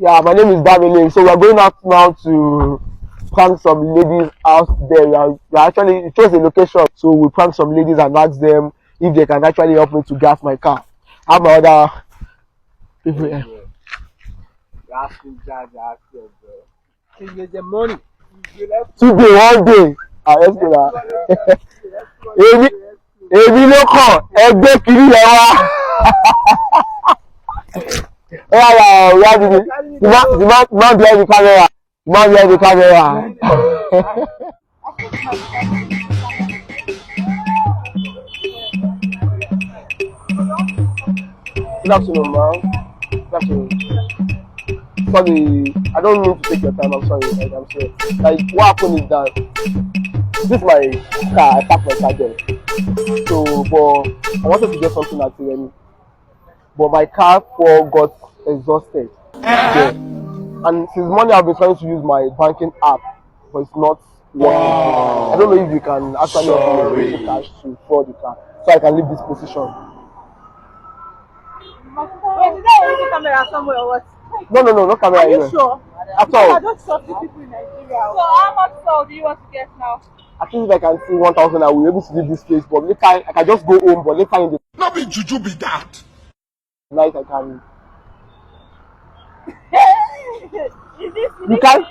Yeah, my name is Damilinks. So we are going out now to prank some ladies out there. We are actually it shows the location. So we prank some ladies and ask them if they can actually help me to gas my car. I have my other people here. The money. Today, one day. Let's go now. Èmi ló kàn ẹgbẹ́ kiri yẹn wá. Where did it? The man behind the camera. The man behind the camera. Good afternoon, ma'am. Good afternoon. Sorry, I don't mean to take your time. I'm sorry. Like, I'm sorry. Like, what happened is that this is my car. I parked my car there. So, but I wanted to get something at the end. But my car got exhausted. Yeah. And since morning I've been trying to use my banking app, but it's not working. I don't know if you can actually help me with cash to fuel the car so I can leave this position. Wait, is there any camera somewhere or what? No camera. Are you sure? At all. I don't trust the people in Nigeria. So how much salt do you want to get now? I think if I can see 1,000 I will be able to leave this place, but later I can just go home, but later in the Not be juju be that. night I can. Is this You can.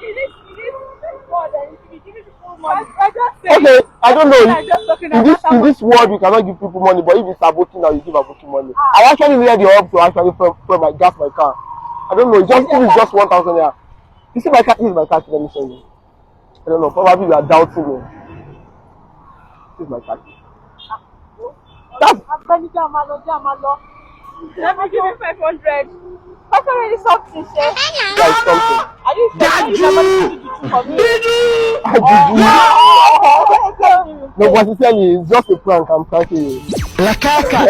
more than you should be giving people money? I just say. Okay, I don't know. I'm just talking In this world, you cannot give people money, but if it's saboting now, you give aboking money. I actually needed the help to actually fill my gas my car. I don't know. If it's just 1,000 naira. You see my car. This is my car. Let me show you. I don't know. Probably you are doubting me. This is my car. That's. Let me give you 500. That's already something, chef. Like something. Are you sure? You never did it for me. No, what you tell you is just a prank. I'm pranking you. La caca.